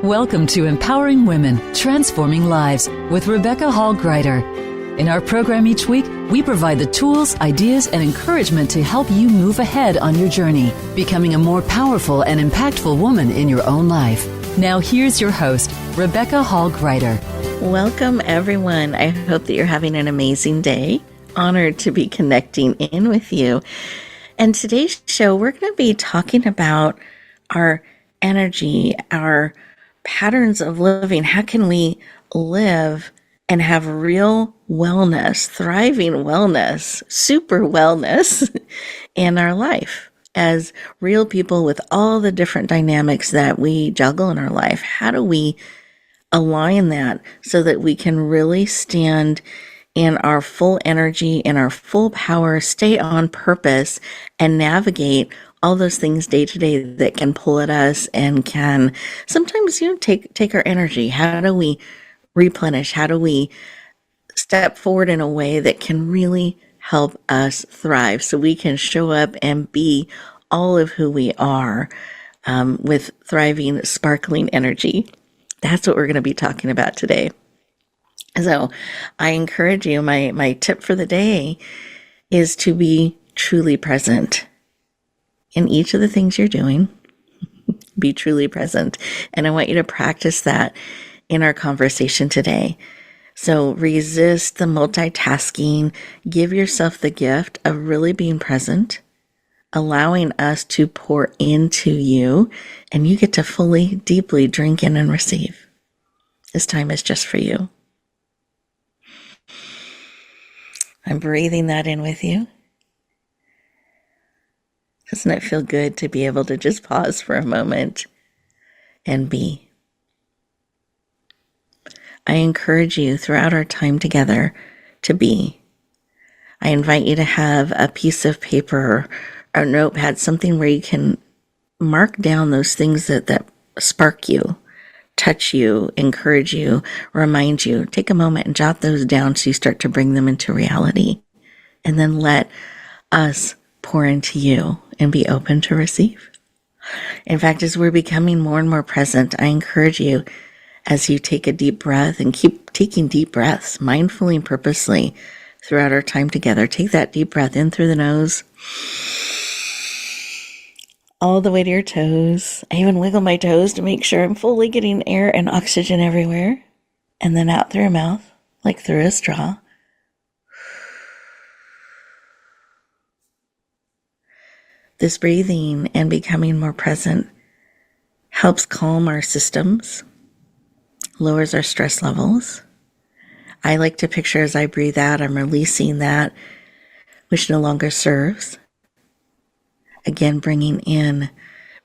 Welcome to Empowering Women, Transforming Lives with Rebecca Hall Gruyter. In our program each week, we provide the tools, ideas, and encouragement to help you move ahead on your journey, becoming a more powerful and impactful woman in your own life. Now here's your host, Rebecca Hall Gruyter. Welcome, everyone. I hope that you're having an amazing day. Honored to be connecting in with you. And today's show, we're going to be talking about our energy, our patterns of living. How can we live and have real wellness, thriving wellness, super wellness in our life as real people with all the different dynamics that we juggle in our life? How do we align that so that we can really stand in our full energy, in our full power, stay on purpose, and navigate all those things day to day that can pull at us and can sometimes, take our energy? How do we replenish? How do we step forward in a way that can really help us thrive so we can show up and be all of who we are with thriving, sparkling energy? That's what we're going to be talking about today. So I encourage you, my tip for the day is to be truly present in each of the things you're doing. Be truly present. And I want you to practice that in our conversation today. So resist the multitasking. Give yourself the gift of really being present, allowing us to pour into you, and you get to fully, deeply drink in and receive. This time is just for you. I'm breathing that in with you. Doesn't it feel good to be able to just pause for a moment and be? I encourage you throughout our time together to be. I invite you to have a piece of paper or a notepad, something where you can mark down those things that spark you, touch you, encourage you, remind you. Take a moment and jot those down so you start to bring them into reality. And then let us pour into you and be open to receive. In fact, as we're becoming more and more present, I encourage you, as you take a deep breath and keep taking deep breaths mindfully and purposely throughout our time together. Take that deep breath in through the nose, all the way to your toes. I even wiggle my toes to make sure I'm fully getting air and oxygen everywhere. And then out through your mouth, like through a straw. This breathing and becoming more present helps calm our systems, lowers our stress levels. I like to picture as I breathe out, I'm releasing that which no longer serves. Again, bringing in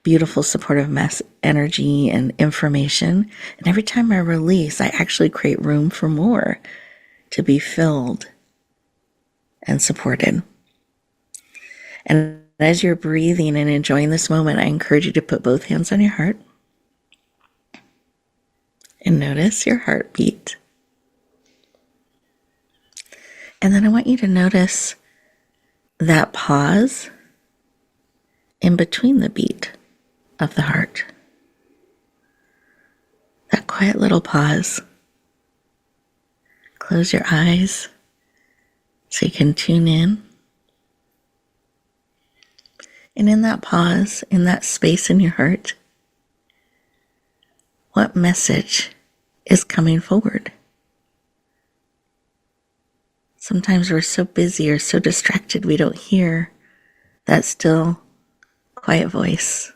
beautiful supportive mass energy and information. And every time I release, I actually create room for more to be filled and supported. And as you're breathing and enjoying this moment, I encourage you to put both hands on your heart and notice your heartbeat. And then I want you to notice that pause in between the beat of the heart. That quiet little pause. Close your eyes so you can tune in. And in that pause, in that space in your heart, what message is coming forward? Sometimes we're so busy or so distracted we don't hear that still, quiet voice.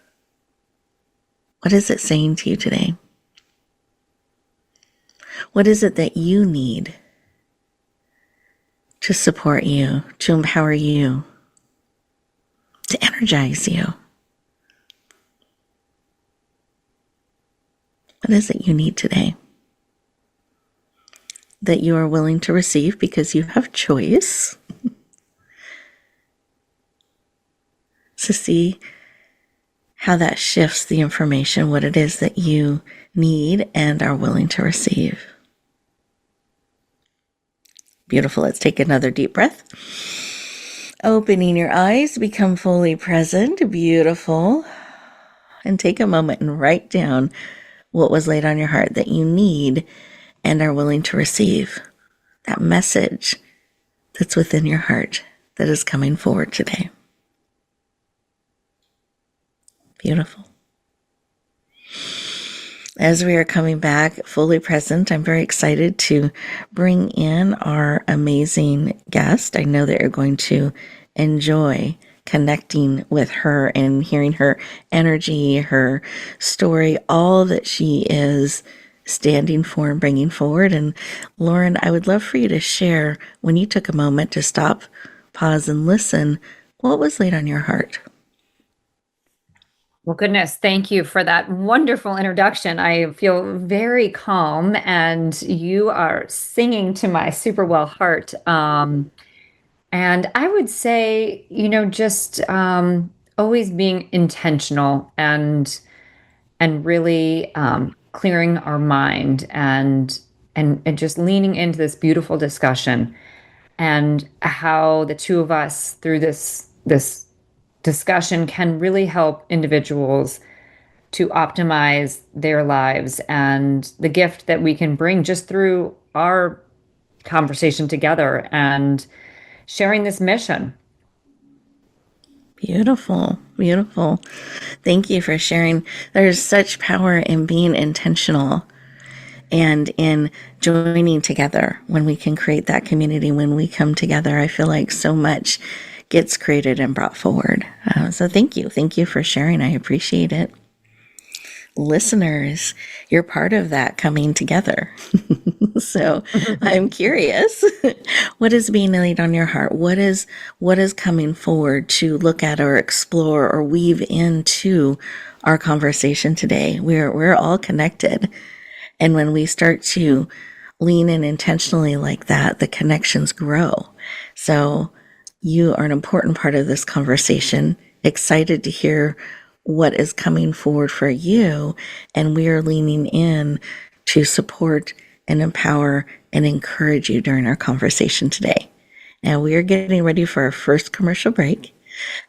What is it saying to you today? What is it that you need to support you, to empower you, to energize you? What is it you need today that you are willing to receive because you have choice? To see how that shifts the information, what it is that you need and are willing to receive. Beautiful. Let's take another deep breath. Opening your eyes, become fully present. Beautiful. And take a moment and write down what was laid on your heart that you need and are willing to receive. That message that's within your heart that is coming forward today. Beautiful. As we are coming back fully present, I'm very excited to bring in our amazing guest. I know that you're going to enjoy connecting with her and hearing her energy, her story, all that she is standing for and bringing forward. And Lauren, I would love for you to share, when you took a moment to stop, pause, and listen, what was laid on your heart? Well, goodness, thank you for that wonderful introduction. I feel very calm, and you are singing to my super well heart. And I would say, just always being intentional and really clearing our mind and just leaning into this beautiful discussion, and how the two of us through this discussion can really help individuals to optimize their lives, and the gift that we can bring just through our conversation together and sharing this mission. Beautiful, beautiful. Thank you for sharing. There's such power in being intentional and in joining together when we can create that community. When we come together, I feel like so much gets created and brought forward. So thank you. Thank you for sharing. I appreciate it. Listeners, you're part of that coming together. So I'm curious, what is being laid on your heart? What is coming forward to look at or explore or weave into our conversation today? We're all connected. And when we start to lean in intentionally like that, the connections grow. So you are an important part of this conversation. Excited to hear what is coming forward for you. And we are leaning in to support and empower and encourage you during our conversation today. Now we are getting ready for our first commercial break.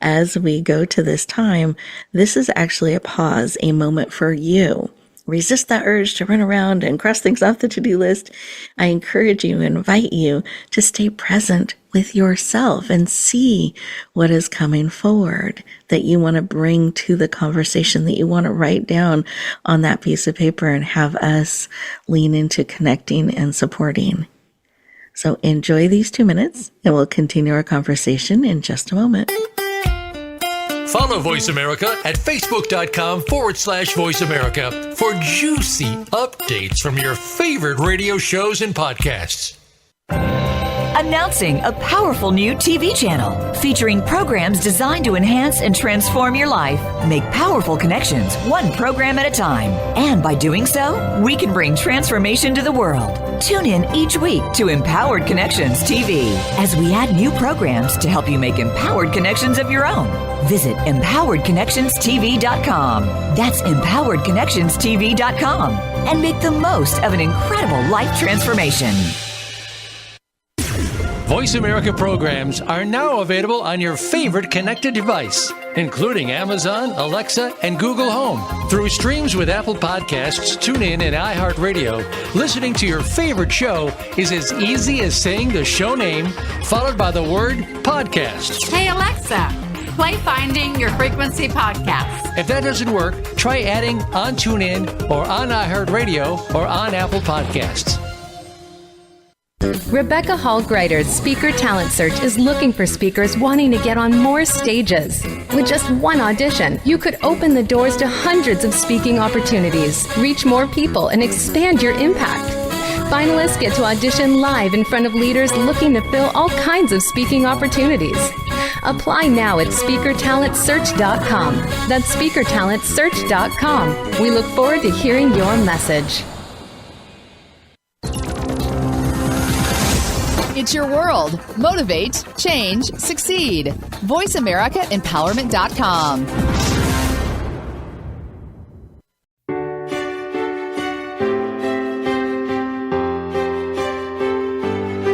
As we go to this time, this is actually a pause, a moment for you. Resist that urge to run around and cross things off the to-do list. I encourage you, invite you to stay present with yourself and see what is coming forward that you want to bring to the conversation, that you want to write down on that piece of paper and have us lean into connecting and supporting. So enjoy these 2 minutes and we'll continue our conversation in just a moment. Follow Voice America at facebook.com/Voice America for juicy updates from your favorite radio shows and podcasts. Announcing a powerful new TV channel featuring programs designed to enhance and transform your life. Make powerful connections, one program at a time. And by doing so, we can bring transformation to the world. Tune in each week to Empowered Connections TV as we add new programs to help you make empowered connections of your own. Visit empoweredconnectionstv.com. That's empoweredconnectionstv.com. And make the most of an incredible life transformation. Voice America programs are now available on your favorite connected device, including Amazon, Alexa, and Google Home. Through streams with Apple Podcasts, TuneIn, and iHeartRadio, listening to your favorite show is as easy as saying the show name followed by the word podcast. Hey, Alexa, play Finding Your Frequency podcast. If that doesn't work, try adding on TuneIn or on iHeartRadio or on Apple Podcasts. Rebecca Hall Gruyter's Speaker Talent Search is looking for speakers wanting to get on more stages. With just one audition, you could open the doors to hundreds of speaking opportunities, reach more people, and expand your impact. Finalists get to audition live in front of leaders looking to fill all kinds of speaking opportunities. Apply now at speakertalentsearch.com. That's speakertalentsearch.com. We look forward to hearing your message. It's your world. Motivate, change, succeed. VoiceAmericaEmpowerment.com.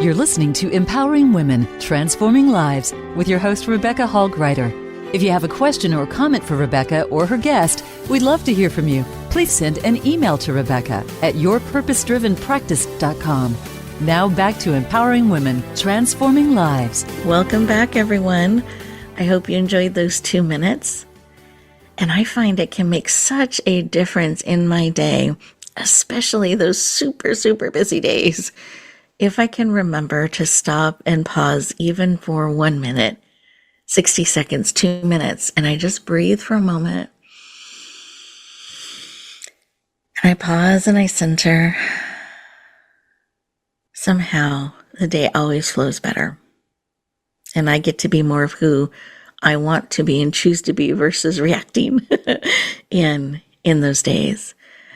You're listening to Empowering Women, Transforming Lives with your host, Rebecca Hall Gruyter. If you have a question or comment for Rebecca or her guest, we'd love to hear from you. Please simply send an email to Rebecca at yourpurposedrivenpractice.com. Now back to empowering women, transforming lives. Welcome back, everyone. I hope you enjoyed those 2 minutes. And I find it can make such a difference in my day, especially those super, super busy days. If I can remember to stop and pause even for 1 minute, 60 seconds, 2 minutes, and I just breathe for a moment. And I pause and I center. Somehow the day always flows better. And I get to be more of who I want to be and choose to be versus reacting in those days.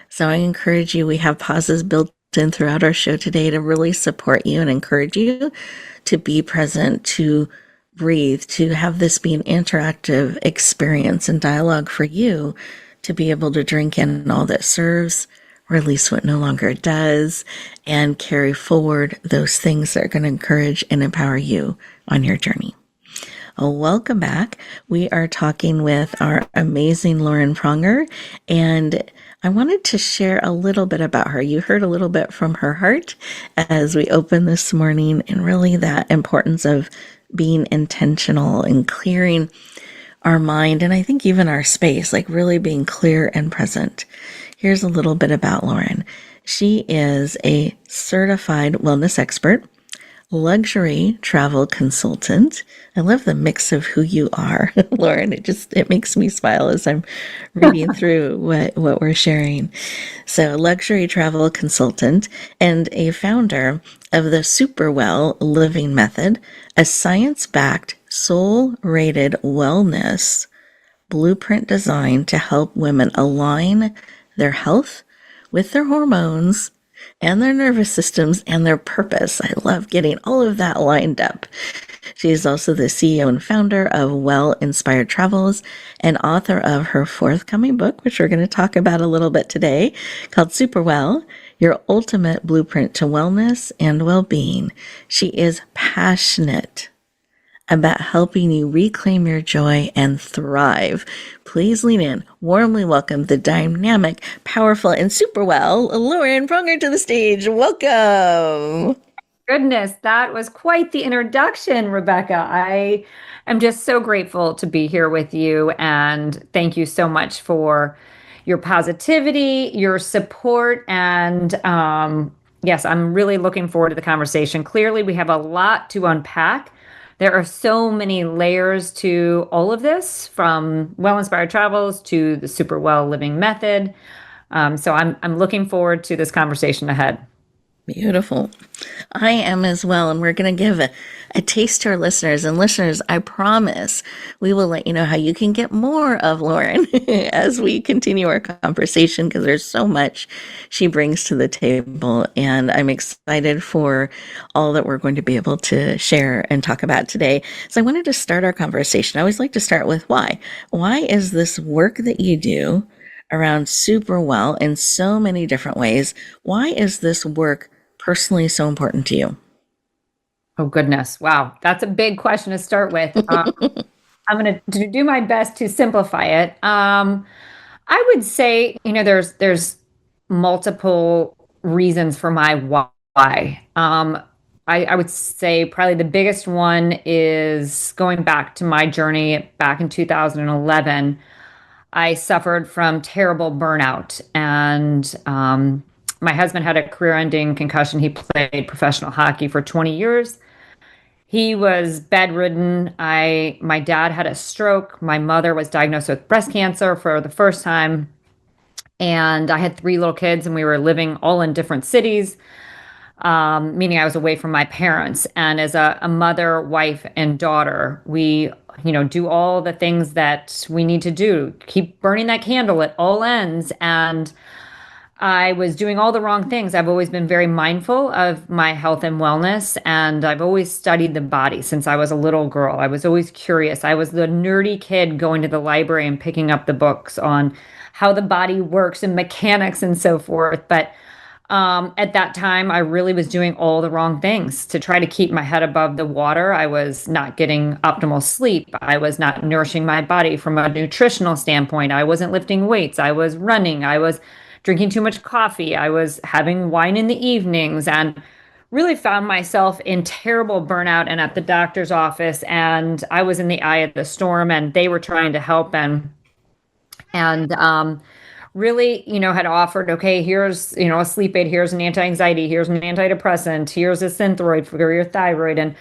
So I encourage you, we have pauses built in throughout our show today to really support you and encourage you to be present, to breathe, to have this be an interactive experience and dialogue for you to be able to drink in all that serves, release what no longer does, and carry forward those things that are going to encourage and empower you on your journey. Welcome back. We are talking with our amazing Lauren Pronger, and I wanted to share a little bit about her. You heard a little bit from her heart as we opened this morning, and really that importance of being intentional and clearing our mind, and I think even our space, like really being clear and present. Here's a little bit about Lauren. She is a certified wellness expert, luxury travel consultant. I love the mix of who you are, Lauren. It makes me smile as I'm reading through what we're sharing. So, luxury travel consultant and a founder of the Super Well Living Method, a science-backed, soul-rated wellness blueprint designed to help women align their health with their hormones and their nervous systems and their purpose. I love getting all of that lined up. She is also the CEO and founder of Well Inspired Travels and author of her forthcoming book, which we're going to talk about a little bit today, called Super Well, Your Ultimate Blueprint to Wellness and Well-Being. She is passionate about helping you reclaim your joy and thrive. Please lean in. Warmly welcome the dynamic, powerful, and super well Lauren Pronger to the stage. Welcome. Goodness, that was quite the introduction, Rebecca. I am just so grateful to be here with you, and thank you so much for your positivity, your support, and yes, I'm really looking forward to the conversation. Clearly, we have a lot to unpack. There are so many layers to all of this, from Well Inspired Travels to the Super Well Living Method. So I'm looking forward to this conversation ahead. Beautiful. I am as well. And we're going to give a taste to our listeners. And listeners, I promise we will let you know how you can get more of Lauren as we continue our conversation, because there's so much she brings to the table. And I'm excited for all that we're going to be able to share and talk about today. So I wanted to start our conversation. I always like to start with why. Why is this work that you do around Super Well in so many different ways? Why is this work personally so important to you? Oh, goodness. Wow. That's a big question to start with. I'm going to do my best to simplify it. I would say, there's multiple reasons for my why. I would say probably the biggest one is going back to my journey back in 2011. I suffered from terrible burnout, and my husband had a career-ending concussion. He played professional hockey for 20 years. He was bedridden. My dad had a stroke. My mother was diagnosed with breast cancer for the first time. And I had 3 little kids, and we were living all in different cities, meaning I was away from my parents. And as a mother, wife, and daughter, we do all the things that we need to do, keep burning that candle at all ends. And I was doing all the wrong things. I've always been very mindful of my health and wellness, and I've always studied the body since I was a little girl. I was always curious. I was the nerdy kid going to the library and picking up the books on how the body works and mechanics and so forth. But At that time, I really was doing all the wrong things to try to keep my head above the water. I was not getting optimal sleep. I was not nourishing my body from a nutritional standpoint. I wasn't lifting weights. I was running. I was drinking too much coffee. I was having wine in the evenings and really found myself in terrible burnout and at the doctor's office. And I was in the eye of the storm and they were trying to help. And really, had offered, okay, here's, a sleep aid, here's an anti-anxiety, here's an antidepressant, here's a Synthroid for your thyroid, and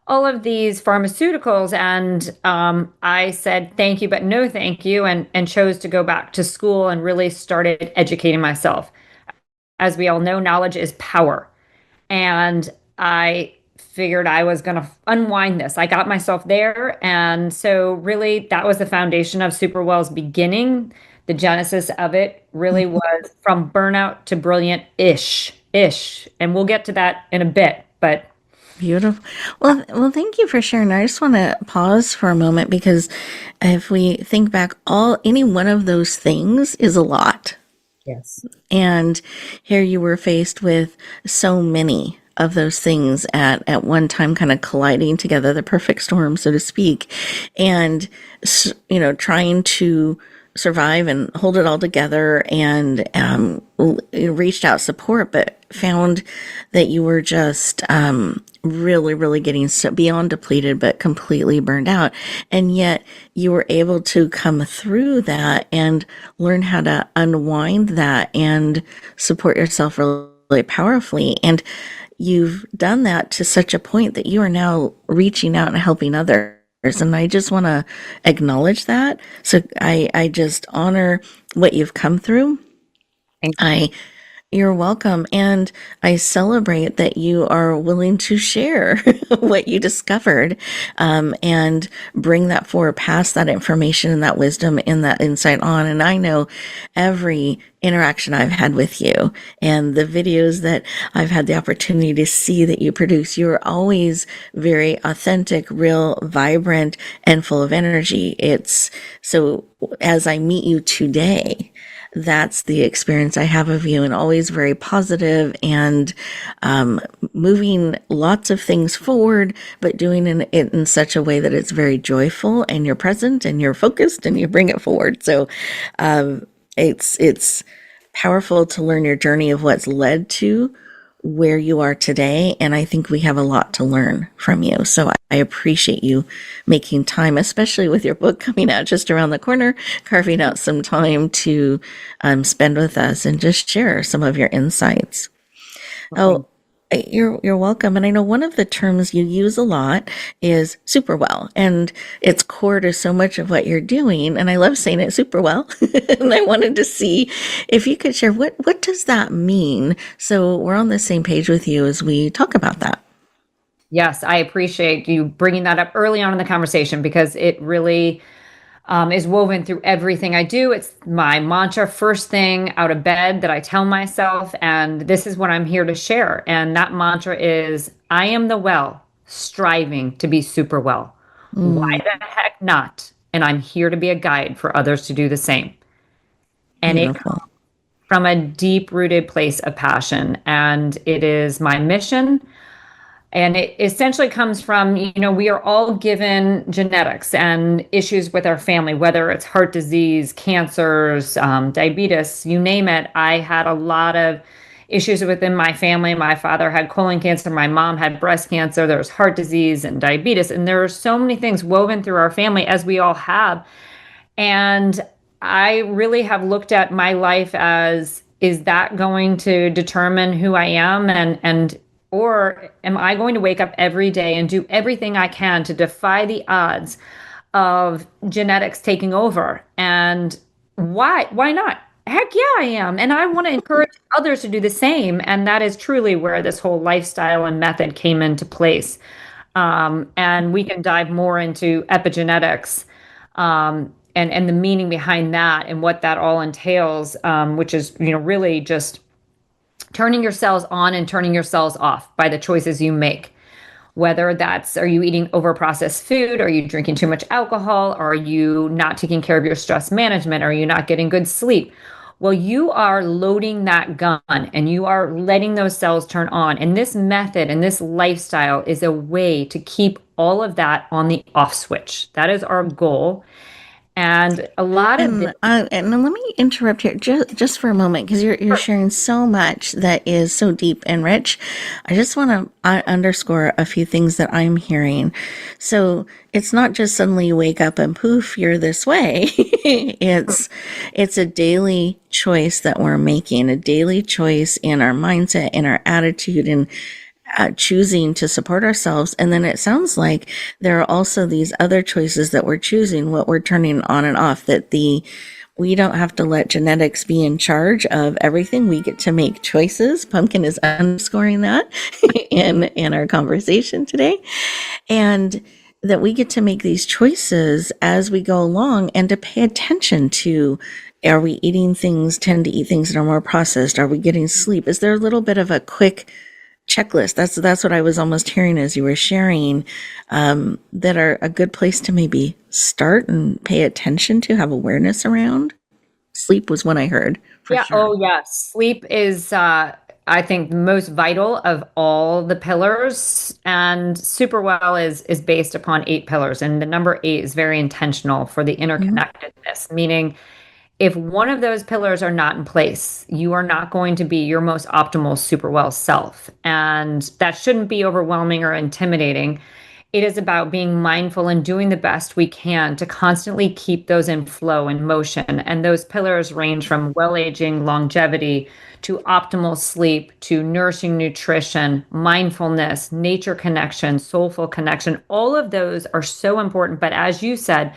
all of these pharmaceuticals. And I said, thank you, but no thank you, and chose to go back to school and really started educating myself. As we all know, knowledge is power. And I figured I was going to unwind this. I got myself there. And so really that was the foundation of Superwell's beginning. The genesis of it really was from burnout to brilliant-ish. And we'll get to that in a bit, but beautiful. Well, thank you for sharing. I just want to pause for a moment because if we think back, any one of those things is a lot. yes. And here you were faced with so many of those things at one time, kind of colliding together, the perfect storm, so to speak, and, trying to survive and hold it all together, and reached out support, but found that you were just really, really getting beyond depleted, but completely burned out. And yet you were able to come through that and learn how to unwind that and support yourself really powerfully. And you've done that to such a point that you are now reaching out and helping others. And I just want to acknowledge that. So I just honor what you've come through. You're welcome. And I celebrate that you are willing to share what you discovered, and bring that forward, pass that information and that wisdom and that insight on. And I know every interaction I've had with you and the videos that I've had the opportunity to see that you produce, you're always very authentic, real, vibrant, and full of energy. So as I meet you today, that's the experience I have of you, and always very positive and moving lots of things forward, but doing it in such a way that it's very joyful, and you're present and you're focused and you bring it forward. So it's powerful to learn your journey of what's led to where you are today. And I think we have a lot to learn from you. So I appreciate you making time, especially with your book coming out just around the corner, carving out some time to spend with us and just share some of your insights. Oh, you're welcome. And I know one of the terms you use a lot is super well, and it's core to so much of what you're doing. And I love saying it super well. And I wanted to see if you could share what does that mean? So we're on the same page with you as we talk about that. Yes, I appreciate you bringing that up early on in the conversation, because it really is woven through everything I do. It's my mantra first thing out of bed that I tell myself, and this is what I'm here to share. And that mantra is, I am the well, striving to be super well. Why the heck not? And I'm here to be a guide for others to do the same. And Beautiful. it comes from a deep-rooted place of passion, and it is my mission. And it essentially comes from, we are all given genetics and issues with our family, whether it's heart disease, cancers, diabetes, you name it. I had a lot of issues within my family. My father had colon cancer. My mom had breast cancer. There was heart disease and diabetes. And there are so many things woven through our family, as we all have. And I really have looked at my life as, is that going to determine who I am? Or am I going to wake up every day and do everything I can to defy the odds of genetics taking over? And why not? Heck yeah, I am. And I want to encourage others to do the same. And that is truly where this whole lifestyle and method came into place. And we can dive more into epigenetics, and the meaning behind that and what that all entails, which is, really just turning your cells on and turning your cells off by the choices you make. Whether that's, are you eating overprocessed food? Are you drinking too much alcohol? Are you not taking care of your stress management? Are you not getting good sleep? Well, you are loading that gun and you are letting those cells turn on. And this method and this lifestyle is a way to keep all of that on the off switch. That is our goal. And a lot of it. And let me interrupt here just for a moment, because you're sharing so much that is so deep and rich. I just want to underscore a few things that I'm hearing. So it's not just suddenly you wake up and poof, you're this way. It's a daily choice that we're making, a daily choice in our mindset, in our attitude, and choosing to support ourselves. And then it sounds like there are also these other choices that we're choosing, what we're turning on and off, that we don't have to let genetics be in charge of everything. We get to make choices. Pumpkin is underscoring that in our conversation today. And that we get to make these choices as we go along, and to pay attention to, are we tend to eat things that are more processed? Are we getting sleep? Is there a little bit of a quick checklist? That's what I was almost hearing as you were sharing, that are a good place to maybe start and pay attention to, have awareness around. Sleep was one I heard. Yeah. Sure. Oh, yeah. Sleep is, I think, the most vital of all the pillars. And Superwell is based upon 8 pillars. And the number 8 is very intentional for the interconnectedness, meaning if one of those pillars are not in place, you are not going to be your most optimal Superwell self. And that shouldn't be overwhelming or intimidating. It is about being mindful and doing the best we can to constantly keep those in flow and motion. And those pillars range from well-aging, longevity, to optimal sleep, to nourishing nutrition, mindfulness, nature connection, soulful connection. All of those are so important. But as you said,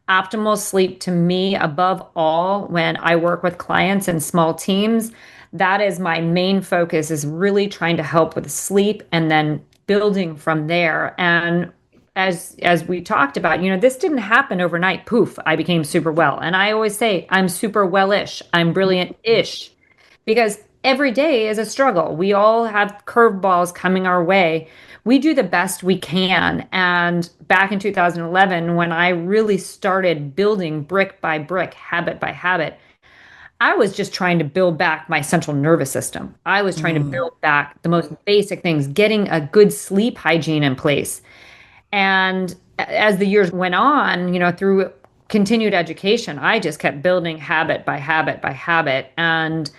optimal sleep, to me, above all, when I work with clients in small teams, that is my main focus, is really trying to help with sleep and then building from there. And as we talked about, this didn't happen overnight. Poof, I became super well. And I always say I'm super well-ish. I'm brilliant-ish, because every day is a struggle. We all have curveballs coming our way. We do the best we can. And back in 2011, when I really started building brick by brick, habit by habit, I was just trying to build back my central nervous system. I was trying to build back the most basic things, getting a good sleep hygiene in place. And as the years went on, through continued education, I just kept building habit by habit by habit. And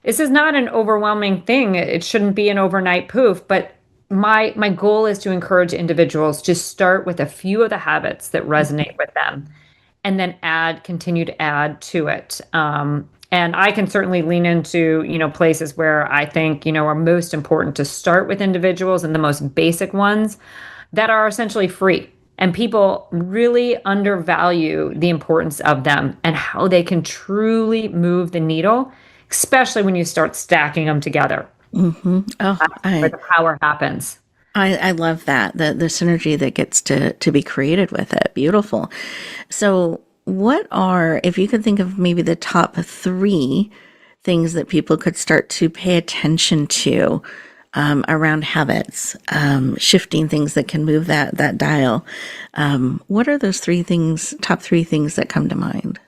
this is not an overwhelming thing. It shouldn't be an overnight poof, but my goal is to encourage individuals to start with a few of the habits that resonate with them, and then continue to add to it. And I can certainly lean into, places where I think, are most important to start with individuals, and the most basic ones that are essentially free. And people really undervalue the importance of them and how they can truly move the needle, especially when you start stacking them together. Mm-hmm. Oh, where the power happens. I love that, the synergy that gets to be created with it. Beautiful. So what are, if you could think of maybe the top 3 things that people could start to pay attention to around habits, shifting things that can move that dial, what are those top 3 things that come to mind?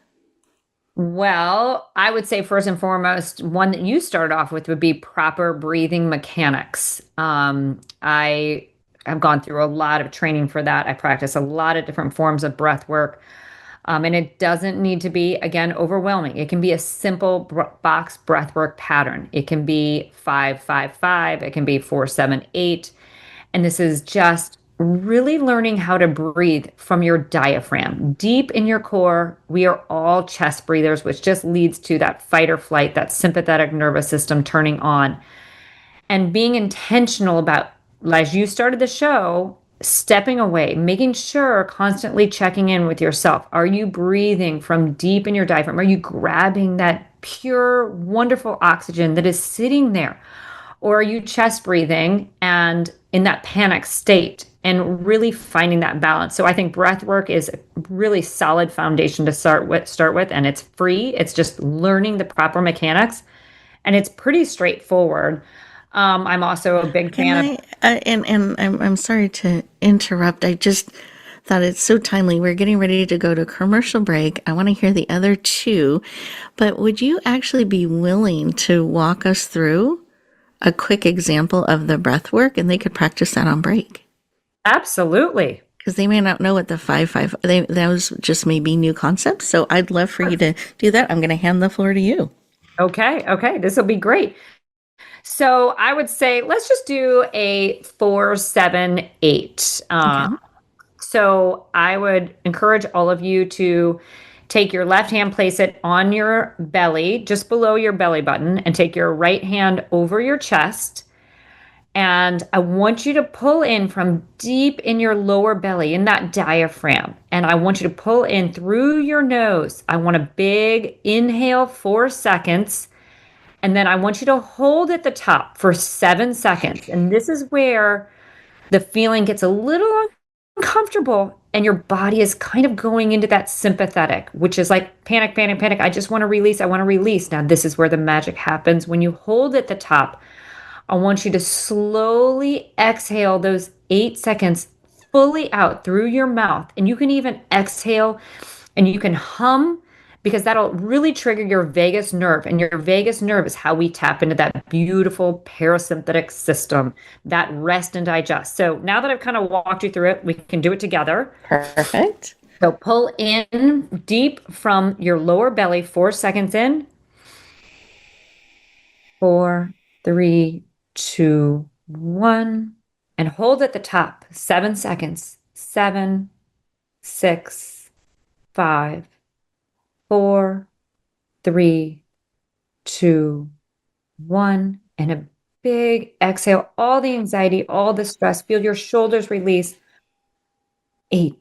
Well, I would say first and foremost, one that you started off with would be proper breathing mechanics. I have gone through a lot of training for that. I practice a lot of different forms of breath work. And it doesn't need to be, again, overwhelming. It can be a simple box breath work pattern. It can be 5-5-5. It can be 4-7-8. And this is just really learning how to breathe from your diaphragm, deep in your core. We are all chest breathers, which just leads to that fight or flight, that sympathetic nervous system turning on. And being intentional about, as you started the show, stepping away, making sure, constantly checking in with yourself. Are you breathing from deep in your diaphragm? Are you grabbing that pure, wonderful oxygen that is sitting there? Or are you chest breathing and in that panic state, and really finding that balance? So I think breath work is a really solid foundation to start with, and it's free. It's just learning the proper mechanics, and it's pretty straightforward. I'm also a big fan and I'm sorry to interrupt. thought it's so timely. We're getting ready to go to commercial break. I want to hear the other two, but would you actually be willing to walk us through a quick example of the breath work, and they could practice that on break? Absolutely. Because they may not know what the 5-5, those just may be new concepts. So I'd love for you to do that. I'm going to hand the floor to you. Okay. This will be great. So I would say, let's just do a 4-7-8. Okay. So I would encourage all of you to take your left hand, place it on your belly, just below your belly button, and take your right hand over your chest. And I want you to pull in from deep in your lower belly, in that diaphragm. And I want you to pull in through your nose. I want a big inhale, 4 seconds. And then I want you to hold at the top for 7 seconds. And this is where the feeling gets a little uncomfortable and your body is kind of going into that sympathetic, which is like panic, panic, panic. I just want to release. I want to release. Now, this is where the magic happens. When you hold at the top, I want you to slowly exhale those 8 seconds fully out through your mouth. And you can even exhale and you can hum, because that'll really trigger your vagus nerve. And your vagus nerve is how we tap into that beautiful parasympathetic system, that rest and digest. So now that I've kind of walked you through it, we can do it together. Perfect. So pull in deep from your lower belly, 4 seconds in. 4, 3, 2, 1. And hold at the top, 7 seconds. 7, 6, 5, 4, 3, 2, 1. And a big exhale, all the anxiety, all the stress. Feel your shoulders release. 8,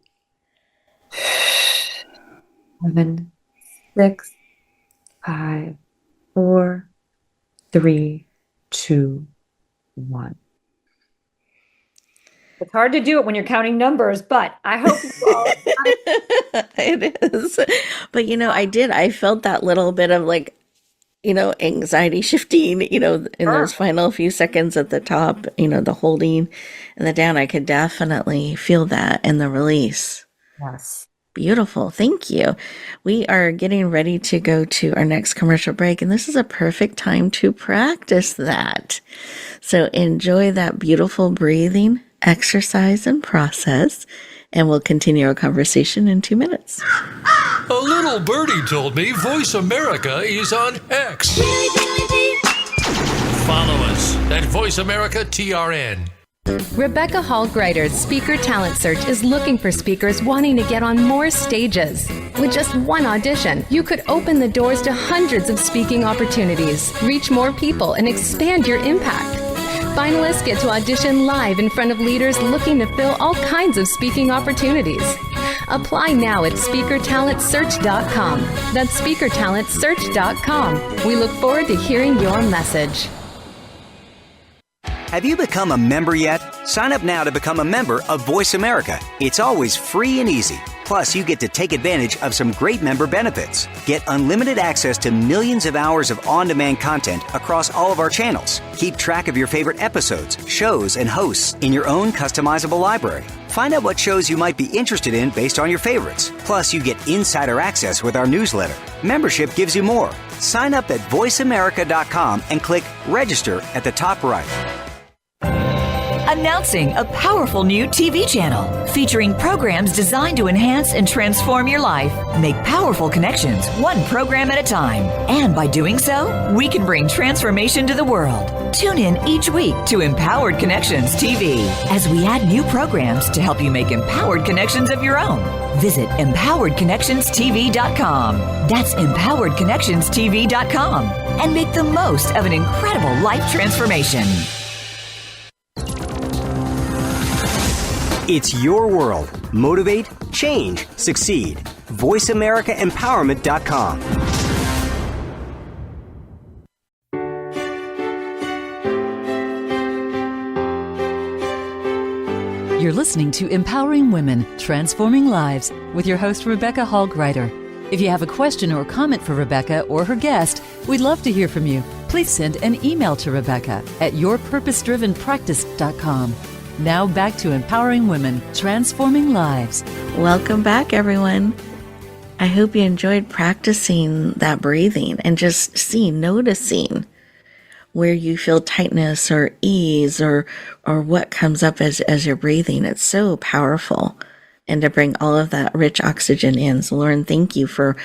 7, 6, 5, 4, 3, 2, 1. It's hard to do it when you're counting numbers, but I hope you all. It is. But, I felt that little bit of anxiety shifting, in those final few seconds at the top, the holding and the down. I could definitely feel that and the release. Yes. Beautiful. Thank you. We are getting ready to go to our next commercial break, and this is a perfect time to practice that. So enjoy that beautiful breathing exercise and process, and we'll continue our conversation in 2 minutes. A little birdie told me Voice America is on X. Follow us at Voice America TRN. Rebecca Hall Gruyter's Speaker Talent Search is looking for speakers wanting to get on more stages. With just one audition, you could open the doors to hundreds of speaking opportunities, reach more people, and expand your impact. Finalists get to audition live in front of leaders looking to fill all kinds of speaking opportunities. Apply now at speakertalentsearch.com. That's speakertalentsearch.com. We look forward to hearing your message. Have you become a member yet? Sign up now to become a member of Voice America. It's always free and easy. Plus, you get to take advantage of some great member benefits. Get unlimited access to millions of hours of on-demand content across all of our channels. Keep track of your favorite episodes, shows, and hosts in your own customizable library. Find out what shows you might be interested in based on your favorites. Plus, you get insider access with our newsletter. Membership gives you more. Sign up at voiceamerica.com and click register at the top right. Announcing a powerful new TV channel featuring programs designed to enhance and transform your life. Make powerful connections, one program at a time. And by doing so, we can bring transformation to the world. Tune in each week to Empowered Connections TV as we add new programs to help you make empowered connections of your own. Visit empoweredconnectionstv.com. That's empoweredconnectionstv.com. And make the most of an incredible life transformation. It's your world. Motivate, change, succeed. VoiceAmericaEmpowerment.com. You're listening to Empowering Women, Transforming Lives with your host, Rebecca Hall Gruyter. If you have a question or comment for Rebecca or her guest, we'd love to hear from you. Please send an email to Rebecca at yourpurposedrivenpractice.com. Now back to empowering women, transforming lives. Welcome back, everyone. I hope you enjoyed practicing that breathing and just noticing where you feel tightness or ease or what comes up as you're breathing. It's so powerful. And to bring all of that rich oxygen in. So Lauren, thank you for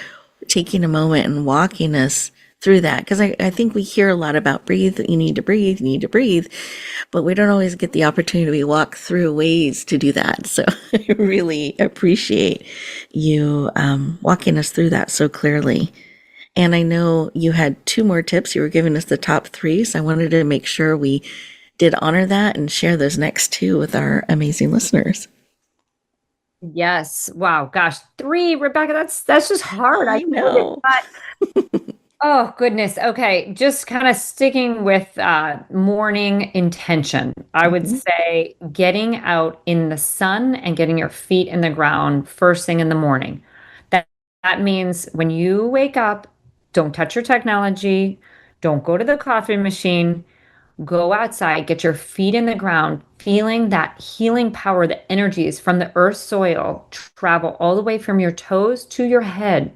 taking a moment and walking us through that. Because I think we hear a lot about breathe, you need to breathe, but we don't always get the opportunity to walk through ways to do that. So I really appreciate you walking us through that so clearly. And I know you had 2 more tips. You were giving us the top 3. So I wanted to make sure we did honor that and share those next 2 with our amazing listeners. Yes. Wow. Gosh. 3, Rebecca, that's just hard. I know. Oh, goodness. Okay. Just kind of sticking with morning intention. I would say getting out in the sun and getting your feet in the ground first thing in the morning. That means when you wake up, don't touch your technology, don't go to the coffee machine, go outside, get your feet in the ground, feeling that healing power, the energies from the earth soil travel all the way from your toes to your head.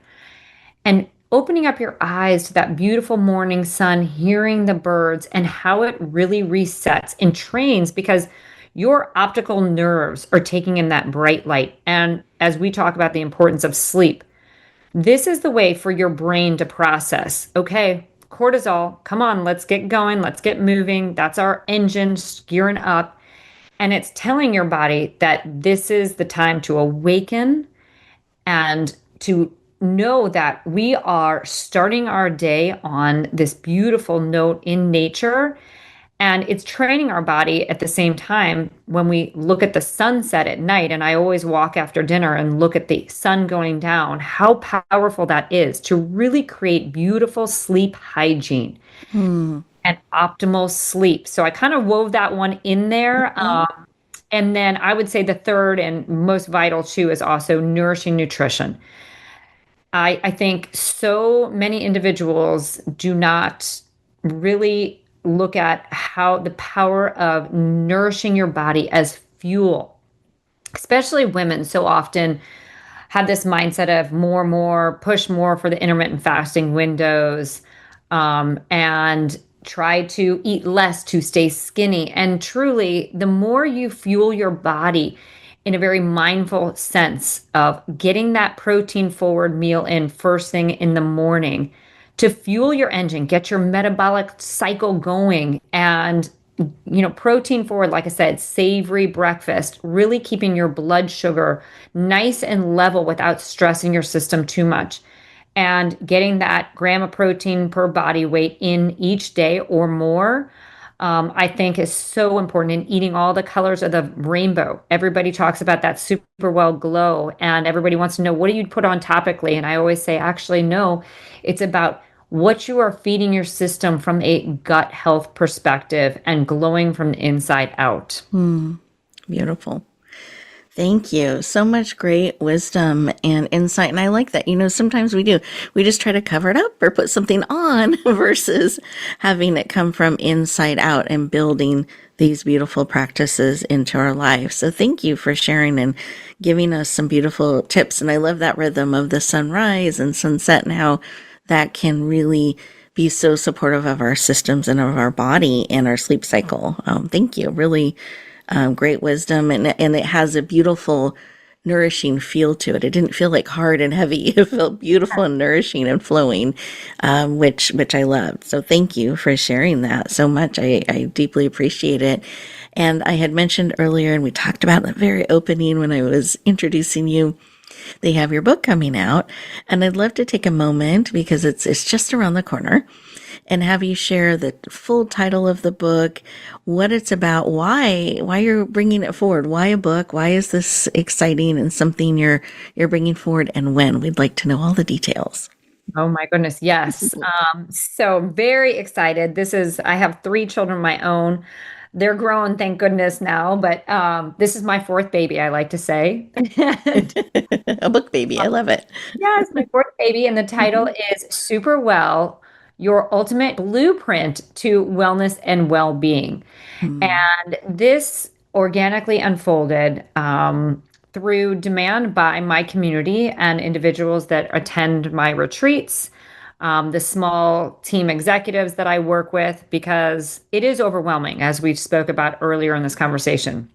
And opening up your eyes to that beautiful morning sun, hearing the birds and how it really resets and trains, because your optical nerves are taking in that bright light. And as we talk about the importance of sleep, this is the way for your brain to process. Okay, cortisol, come on, let's get going, let's get moving. That's our engine gearing up. And it's telling your body that this is the time to awaken and to know that we are starting our day on this beautiful note in nature. And it's training our body at the same time when we look at the sunset at night. And I always walk after dinner and look at the sun going down, how powerful that is to really create beautiful sleep hygiene and optimal sleep. So I kind of wove that one in there. And then I would say the third and most vital too is also nourishing nutrition. I think so many individuals do not really look at how the power of nourishing your body as fuel, especially women so often have this mindset of more, push more for the intermittent fasting windows, and try to eat less to stay skinny. And truly, the more you fuel your body in a very mindful sense of getting that protein forward meal in first thing in the morning to fuel your engine, get your metabolic cycle going, and protein forward, like I said, savory breakfast, really keeping your blood sugar nice and level without stressing your system too much, and getting that gram of protein per body weight in each day or more, I think is so important. In eating all the colors of the rainbow. Everybody talks about that super well glow, and everybody wants to know, what do you put on topically? And I always say, actually, no, it's about what you are feeding your system from a gut health perspective and glowing from the inside out. Beautiful. Thank you. So much great wisdom and insight. And I like that. Sometimes we just try to cover it up or put something on versus having it come from inside out and building these beautiful practices into our life. So thank you for sharing and giving us some beautiful tips. And I love that rhythm of the sunrise and sunset and how that can really be so supportive of our systems and of our body and our sleep cycle. Thank you. Really great wisdom. And it has a beautiful, nourishing feel to it. It didn't feel like hard and heavy. It felt beautiful and nourishing and flowing, which I loved. So thank you for sharing that so much. I deeply appreciate it. And I had mentioned earlier, and we talked about in the very opening when I was introducing you, they have your book coming out, and I'd love to take a moment because it's just around the corner and have you share the full title of the book, what it's about, why you're bringing it forward, why a book, why is this exciting and something you're bringing forward, and when. We'd like to know all the details. Oh my goodness. Yes. So very excited. I have 3 children of my own. They're grown, thank goodness now, but this is my 4th baby, I like to say. A book baby. I love it. Yes, my 4th baby. And the title is Super Well, Your Ultimate Blueprint to Wellness and Well-Being. And this organically unfolded through demand by my community and individuals that attend my retreats, the small team executives that I work with, because it is overwhelming, as we've spoke about earlier in this conversation.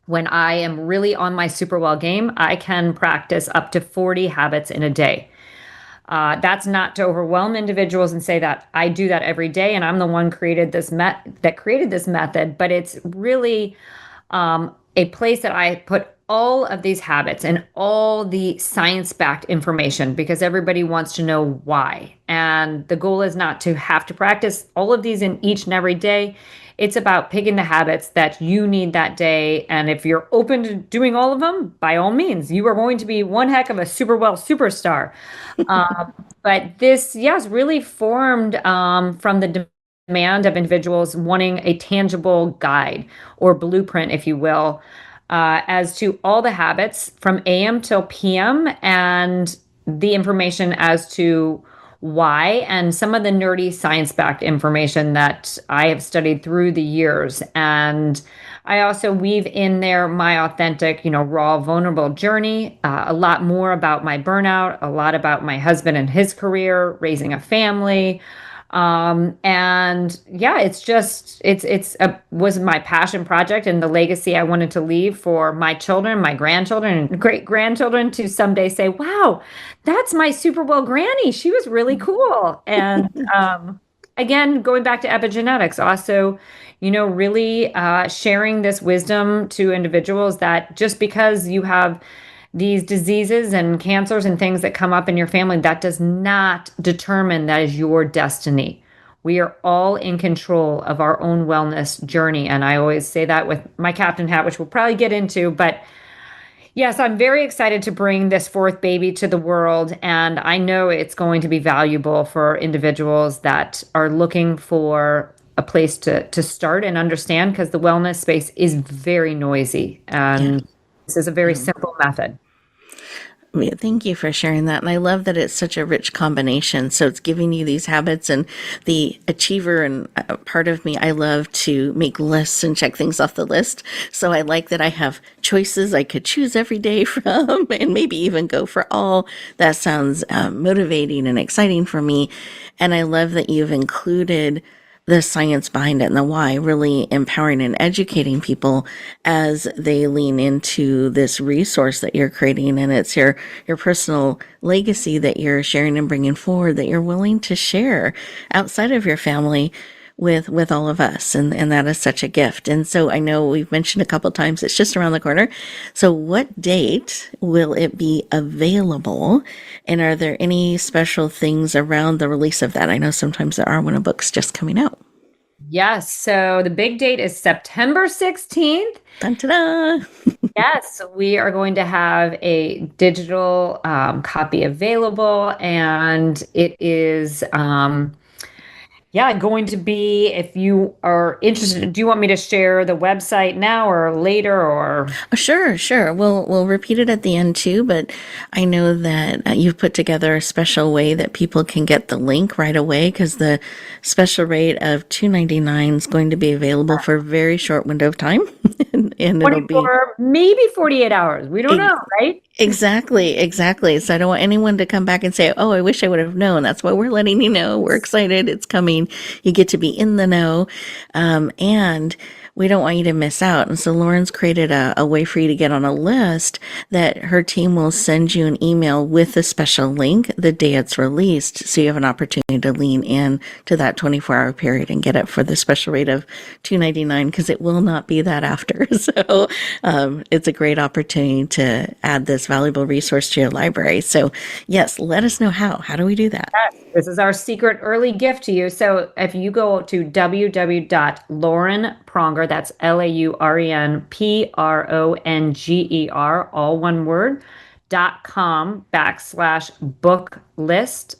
When I am really on my super well game, I can practice up to 40 habits in a day. That's not to overwhelm individuals and say that I do that every day and I'm the one created this method, but it's really a place that I put all of these habits and all the science-backed information, because everybody wants to know why. And the goal is not to have to practice all of these in each and every day. It's about picking the habits that you need that day. And if you're open to doing all of them, by all means, you are going to be one heck of a super well superstar. But this, yes, really formed from the demand of individuals wanting a tangible guide or blueprint, if you will, as to all the habits from AM till PM, and the information as to why, and some of the nerdy science-backed information that I have studied through the years. And I also weave in there my authentic, raw, vulnerable journey, a lot more about my burnout, a lot about my husband and his career, raising a family. And yeah, was my passion project and the legacy I wanted to leave for my children, my grandchildren, and great grandchildren to someday say, wow, that's my super well granny. She was really cool. And, again, going back to epigenetics, also, really, sharing this wisdom to individuals that just because you have these diseases and cancers and things that come up in your family, that does not determine that is your destiny. We are all in control of our own wellness journey. And I always say that with my captain hat, which we'll probably get into. But yes, I'm very excited to bring this fourth baby to the world. And I know it's going to be valuable for individuals that are looking for a place to start and understand, because the wellness space is very noisy. And this is a very simple method. Thank you for sharing that. And I love that it's such a rich combination. So it's giving you these habits, and the achiever and part of me, I love to make lists and check things off the list. So I like that I have choices I could choose every day from, and maybe even go for all. That sounds motivating and exciting for me. And I love that you've included the science behind it and the why, really empowering and educating people as they lean into this resource that you're creating. And it's your personal legacy that you're sharing and bringing forward, that you're willing to share outside of your family with all of us. And that is such a gift. And so I know we've mentioned a couple of times, it's just around the corner. So what date will it be available? And are there any special things around the release of that? I know sometimes there are when a book's just coming out. Yes. So the big date is September 16th. Dun-ta-da! Yes, we are going to have a digital copy available, and it is going to be, if you are interested, do you want me to share the website now or later, or? Sure. We'll repeat it at the end too, but I know that you've put together a special way that people can get the link right away, because the special rate of $2.99 is going to be available for a very short window of time. and it'll be maybe 48 hours. We don't know, right? Exactly. So I don't want anyone to come back and say, oh, I wish I would have known. That's why we're letting you know. We're excited. It's coming. You get to be in the know. And we don't want you to miss out. And so Lauren's created a way for you to get on a list that her team will send you an email with a special link the day it's released. So you have an opportunity to lean in to that 24-hour period and get it for the special rate of $2.99, because it will not be that after. So it's a great opportunity to add this valuable resource to your library. So yes, let us know how. How do we do that? Yes, this is our secret early gift to you. So if you go to www.laurenpronger, that's LAURENPRONGER, all one word, .com/book list.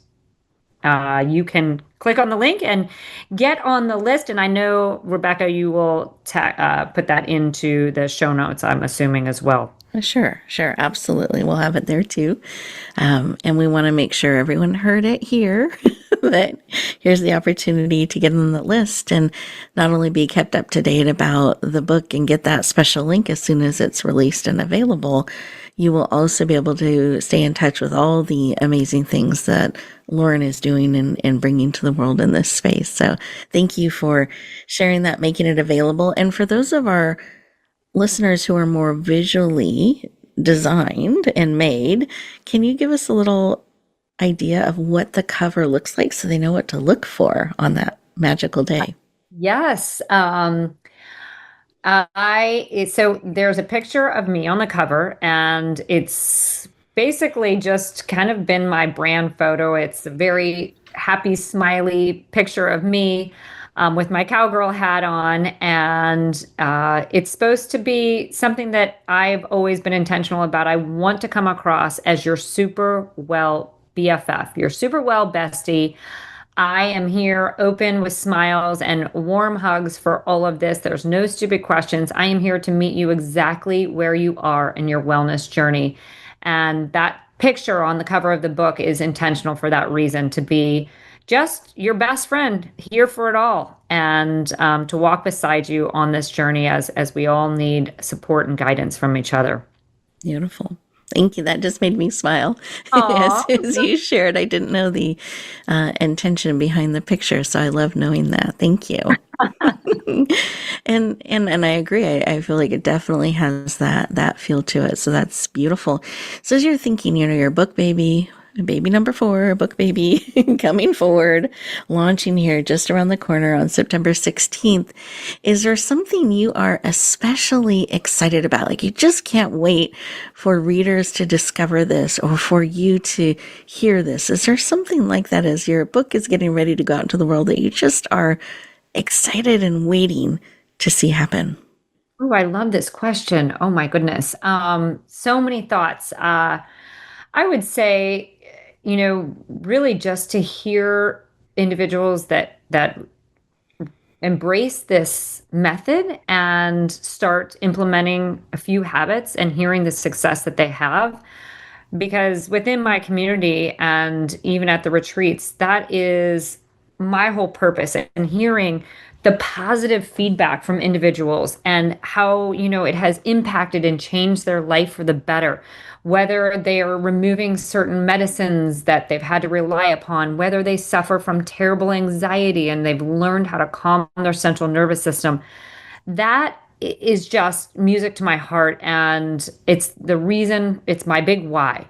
You can click on the link and get on the list. And I know, Rebecca, you will put that into the show notes, I'm assuming, as well. Sure. Absolutely. We'll have it there too. And we want to make sure everyone heard it here that here's the opportunity to get on the list and not only be kept up to date about the book and get that special link as soon as it's released and available, you will also be able to stay in touch with all the amazing things that Lauren is doing and bringing to the world in this space. So thank you for sharing that, making it available. And for those of our listeners who are more visually designed and made, can you give us a little idea of what the cover looks like so they know what to look for on that magical day? Yes. So there's a picture of me on the cover, and it's basically just kind of been my brand photo. It's a very happy, smiley picture of me with my cowgirl hat on. And it's supposed to be something that I've always been intentional about. I want to come across as your super well BFF, your super well bestie. I am here open with smiles and warm hugs for all of this. There's no stupid questions. I am here to meet you exactly where you are in your wellness journey. And that picture on the cover of the book is intentional for that reason, to be just your best friend, here for it all, and to walk beside you on this journey as we all need support and guidance from each other. Beautiful. Thank you. That just made me smile as you shared. I didn't know the intention behind the picture, so I love knowing that. Thank you. and I agree. I feel like it definitely has that feel to it. So that's beautiful. So as you're thinking, your book baby number 4, book baby, coming forward, launching here just around the corner on September 16th. Is there something you are especially excited about? Like you just can't wait for readers to discover this or for you to hear this. Is there something like that as your book is getting ready to go out into the world that you just are excited and waiting to see happen? Oh, I love this question. Oh my goodness. So many thoughts. I would say, really just to hear individuals that embrace this method and start implementing a few habits and hearing the success that they have. Because within my community and even at the retreats, that is my whole purpose, and hearing the positive feedback from individuals and how, it has impacted and changed their life for the better, whether they are removing certain medicines that they've had to rely upon, whether they suffer from terrible anxiety and they've learned how to calm their central nervous system. That is just music to my heart. And it's the reason, it's my big why.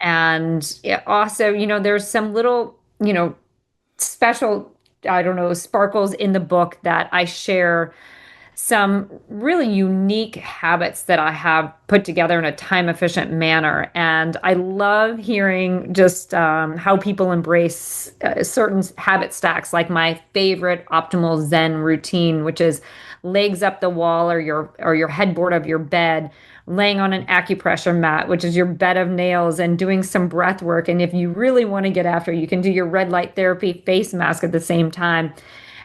And also, there's some little, special, sparkles in the book that I share some really unique habits that I have put together in a time efficient manner. And I love hearing just how people embrace certain habit stacks, like my favorite optimal Zen routine, which is legs up the wall or your headboard of your bed, laying on an acupressure mat, which is your bed of nails, and doing some breath work. And if you really want to get after it, you can do your red light therapy face mask at the same time,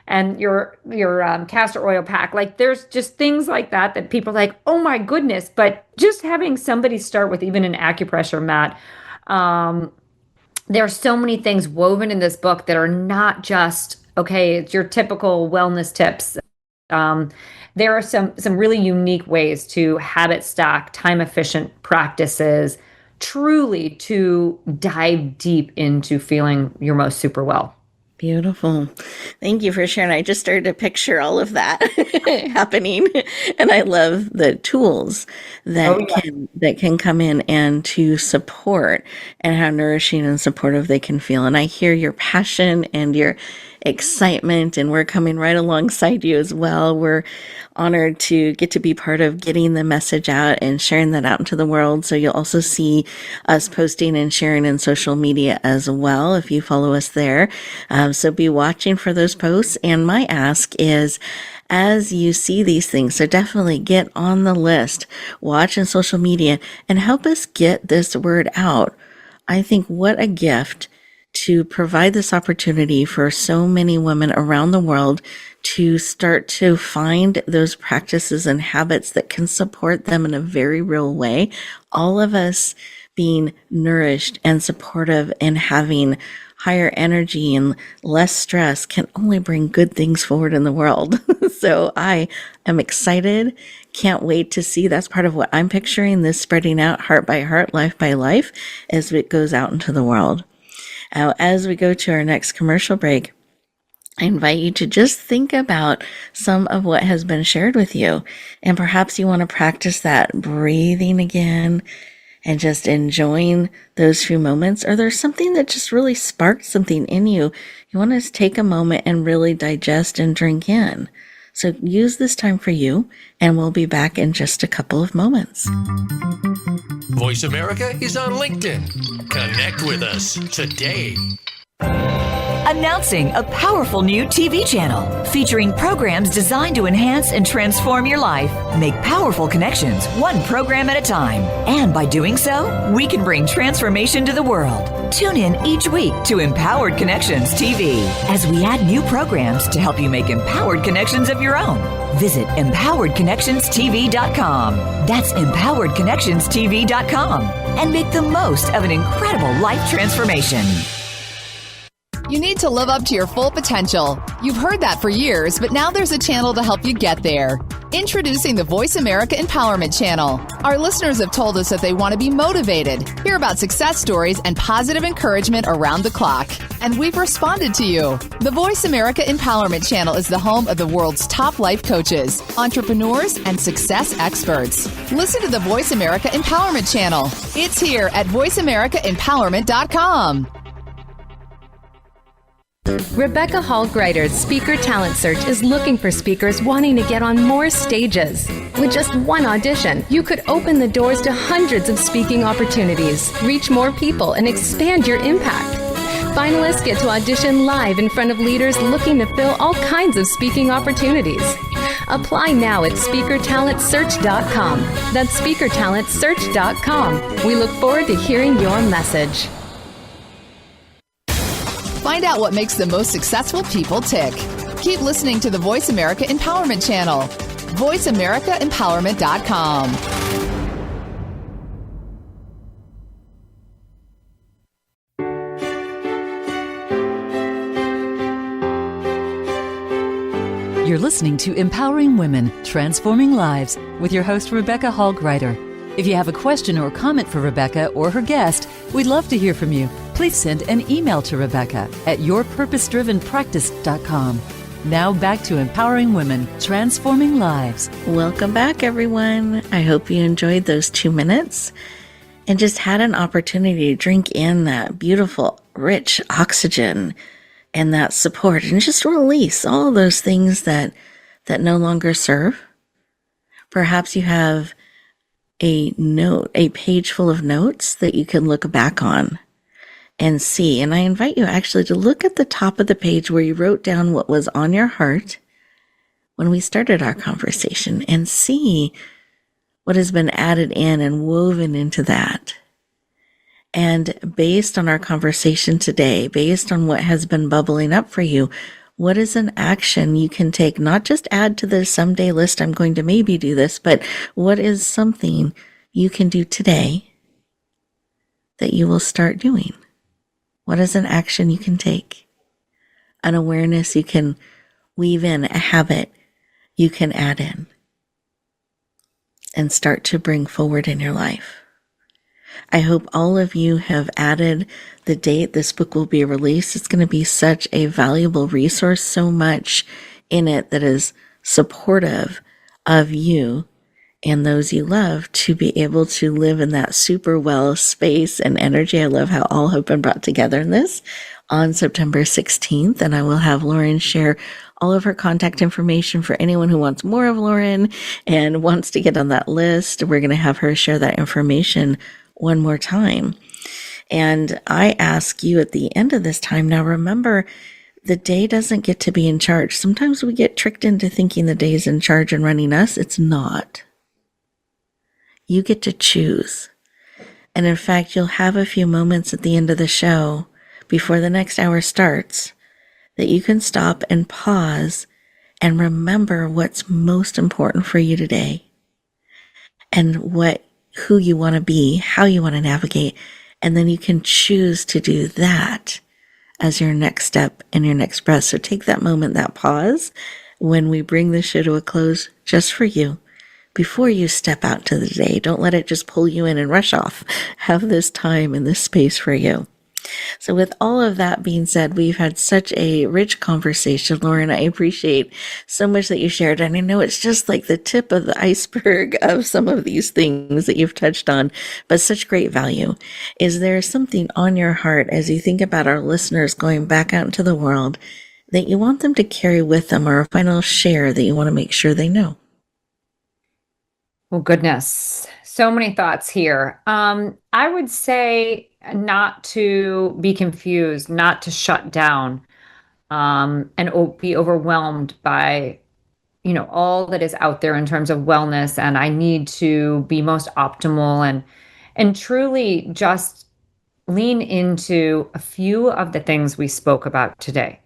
and your castor oil pack. Like there's just things like that people are like, oh my goodness. But just having somebody start with even an acupressure mat. There are so many things woven in this book that are not just, okay, it's your typical wellness tips. There are some really unique ways to habit stack time efficient practices, truly to dive deep into feeling your most super well. Beautiful. Thank you for sharing. I just started to picture all of that happening. And I love the tools that can come in and to support, and how nourishing and supportive they can feel. And I hear your passion and your excitement, and we're coming right alongside you as well. We're honored to get to be part of getting the message out and sharing that out into the world. So you'll also see us posting and sharing in social media as well if you follow us there. So be watching for those posts. And my ask is, as you see these things, so definitely get on the list, watch in social media, and help us get this word out. I think what a gift to provide this opportunity for so many women around the world to start to find those practices and habits that can support them in a very real way. All of us being nourished and supportive and having higher energy and less stress can only bring good things forward in the world. So I am excited. Can't wait to see. That's part of what I'm picturing, this spreading out heart by heart, life by life, as it goes out into the world. Now, as we go to our next commercial break, I invite you to just think about some of what has been shared with you. And perhaps you want to practice that breathing again and just enjoying those few moments. Or there's something that just really sparked something in you. You want to take a moment and really digest and drink in. So use this time for you, and we'll be back in just a couple of moments. Voice America is on LinkedIn. Connect with us today. Announcing a powerful new TV channel featuring programs designed to enhance and transform your life. Make powerful connections, one program at a time. And by doing so, we can bring transformation to the world. Tune in each week to Empowered Connections TV as we add new programs to help you make empowered connections of your own. Visit empoweredconnectionstv.com. That's empoweredconnectionstv.com. And make the most of an incredible life transformation. You need to live up to your full potential. You've heard that for years, but now there's a channel to help you get there. Introducing the Voice America Empowerment Channel. Our listeners have told us that they want to be motivated, hear about success stories, and positive encouragement around the clock. And we've responded to you. The Voice America Empowerment Channel is the home of the world's top life coaches, entrepreneurs, and success experts. Listen to the Voice America Empowerment Channel. It's here at voiceamericaempowerment.com. Rebecca Hall Gruyter's Speaker Talent Search is looking for speakers wanting to get on more stages. With just one audition, you could open the doors to hundreds of speaking opportunities, reach more people, and expand your impact. Finalists get to audition live in front of leaders looking to fill all kinds of speaking opportunities. Apply now at speakertalentsearch.com. That's speakertalentsearch.com. We look forward to hearing your message. Find out what makes the most successful people tick. Keep listening to the Voice America Empowerment Channel. voiceamericaempowerment.com. You're listening to Empowering Women, Transforming Lives with your host, Rebecca Hall Gruyter. If you have a question or comment for Rebecca or her guest, we'd love to hear from you. Please send an email to Rebecca at yourpurposedrivenpractice.com. Now back to Empowering Women, Transforming Lives. Welcome back, everyone. I hope you enjoyed those 2 minutes and just had an opportunity to drink in that beautiful, rich oxygen and that support and just release all of those things that no longer serve. Perhaps you have a page full of notes that you can look back on and see. And I invite you actually to look at the top of the page where you wrote down what was on your heart when we started our conversation and see what has been added in and woven into that. And based on our conversation today, based on what has been bubbling up for you, what is an action you can take? Not just add to the someday list, I'm going to maybe do this, but what is something you can do today that you will start doing? What is an action you can take? An awareness you can weave in, a habit you can add in and start to bring forward in your life. I hope all of you have added the date this book will be released. It's going to be such a valuable resource, so much in it that is supportive of you and those you love to be able to live in that super well space and energy. I love how all have been brought together in this on September 16th. And I will have Lauren share all of her contact information for anyone who wants more of Lauren and wants to get on that list. We're going to have her share that information one more time. And I ask you at the end of this time, now remember, the day doesn't get to be in charge. Sometimes we get tricked into thinking the day is in charge and running us. It's not. You get to choose. And in fact, you'll have a few moments at the end of the show before the next hour starts that you can stop and pause and remember what's most important for you today and who you want to be, how you want to navigate, and then you can choose to do that as your next step and your next breath. So take that moment, that pause, when we bring this show to a close, just for you. Before you step out to the day, don't let it just pull you in and rush off. Have this time and this space for you. So with all of that being said, we've had such a rich conversation, Lauren. I appreciate so much that you shared. And I know it's just like the tip of the iceberg of some of these things that you've touched on, but such great value. Is there something on your heart as you think about our listeners going back out into the world that you want them to carry with them, or a final share that you want to make sure they know? Oh, goodness. So many thoughts here. I would say not to be confused, not to shut down, and be overwhelmed by, all that is out there in terms of wellness. And I need to be most optimal and truly just lean into a few of the things we spoke about today.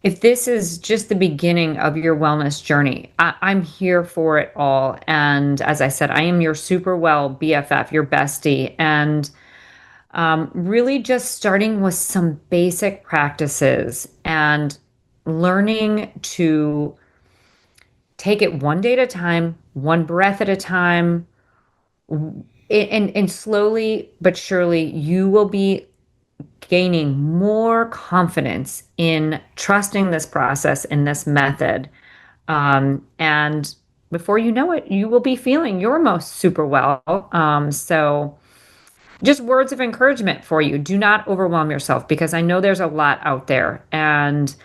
If this is just the beginning of your wellness journey, I'm here for it all. And as I said, I am your super well BFF, your bestie. And really just starting with some basic practices and learning to take it one day at a time, one breath at a time. And slowly but surely, you will be gaining more confidence in trusting this process and this method. And before you know it, you will be feeling your most super well. So just words of encouragement for you. Do not overwhelm yourself, because I know there's a lot out there. And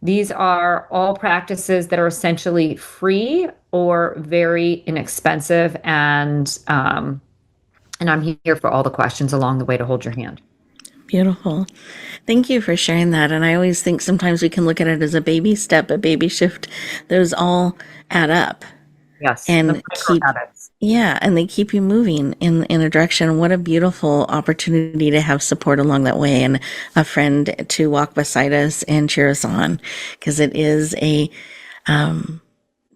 these are all practices that are essentially free or very inexpensive. And I'm here for all the questions along the way to hold your hand. Beautiful. Thank you for sharing that. And I always think sometimes we can look at it as a baby step, a baby shift. Those all add up. Yes. And and they keep you moving in a direction. What a beautiful opportunity to have support along that way, and a friend to walk beside us and cheer us on, because it is a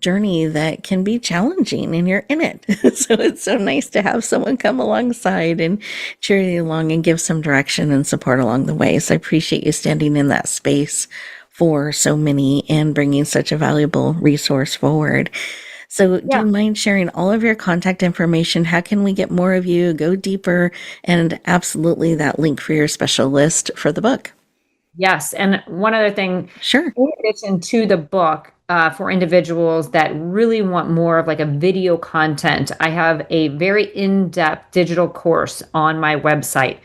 journey that can be challenging, and you're in it. So it's so nice to have someone come alongside and cheer you along and give some direction and support along the way. So I appreciate you standing in that space for so many and bringing such a valuable resource forward. So do you mind sharing all of your contact information? How can we get more of you, go deeper, and absolutely that link for your special list for the book? Yes. And one other thing, sure. In addition to the book, for individuals that really want more of like a video content, I have a very in-depth digital course on my website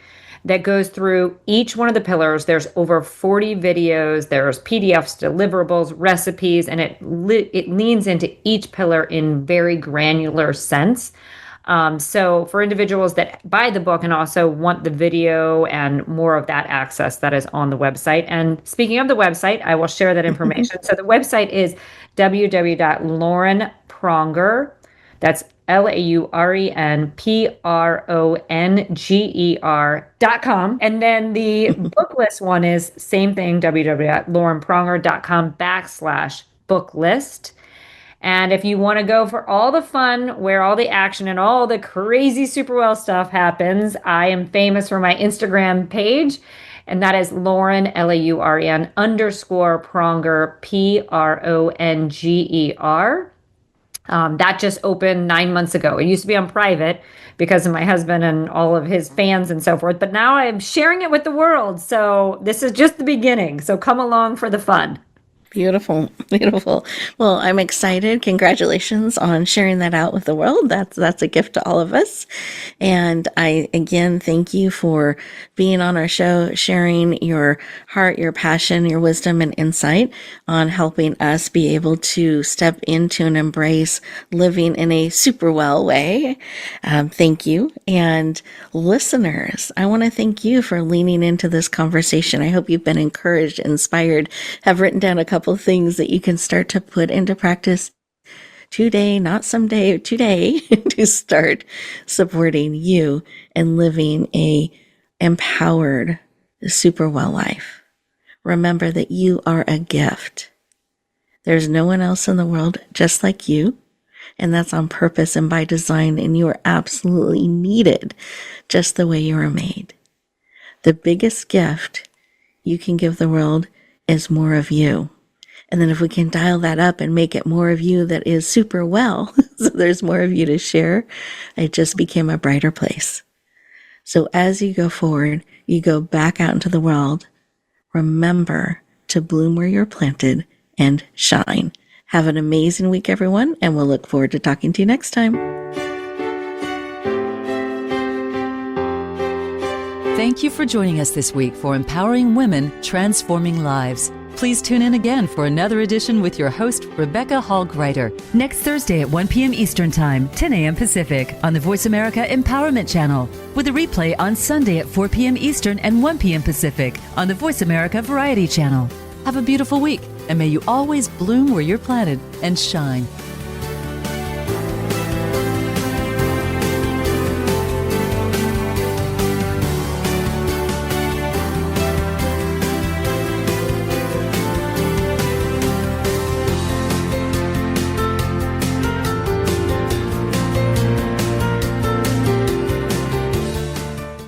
that goes through each one of the pillars. There's over 40 videos, there's PDFs, deliverables, recipes, and it leans into each pillar in very granular sense. So for individuals that buy the book and also want the video and more of that access, that is on the website. And speaking of the website, I will share that information. So the website is www.laurenpronger, that's LaurenPronger.com. And then the book list one is same thing, www.laurenpronger.com/book list. And if you want to go for all the fun, where all the action and all the crazy super well stuff happens, I am famous for my Instagram page, and that is Lauren, LAUREN _Pronger, PRONGER. That just opened 9 months ago. It used to be on private because of my husband and all of his fans and so forth, but now I'm sharing it with the world. So this is just the beginning. So come along for the fun. Beautiful, beautiful. Well, I'm excited. Congratulations on sharing that out with the world. That's a gift to all of us. And I, again, thank you for being on our show, sharing your heart, your passion, your wisdom and insight on helping us be able to step into and embrace living in a super well way. Thank you. And listeners, I want to thank you for leaning into this conversation. I hope you've been encouraged, inspired, have written down a couple things that you can start to put into practice today, not someday, today, to start supporting you and living a empowered, super well life. Remember that you are a gift. There's no one else in the world just like you, and that's on purpose and by design, and you are absolutely needed just the way you are made. The biggest gift you can give the world is more of you. And then if we can dial that up and make it more of you that is super well, so there's more of you to share, it just became a brighter place. So as you go forward, you go back out into the world, remember to bloom where you're planted and shine. Have an amazing week, everyone, and we'll look forward to talking to you next time. Thank you for joining us this week for Empowering Women, Transforming Lives. Please tune in again for another edition with your host, Rebecca Hall Gruyter, next Thursday at 1 p.m. Eastern Time, 10 a.m. Pacific, on the Voice America Empowerment Channel, with a replay on Sunday at 4 p.m. Eastern and 1 p.m. Pacific on the Voice America Variety Channel. Have a beautiful week, and may you always bloom where you're planted and shine.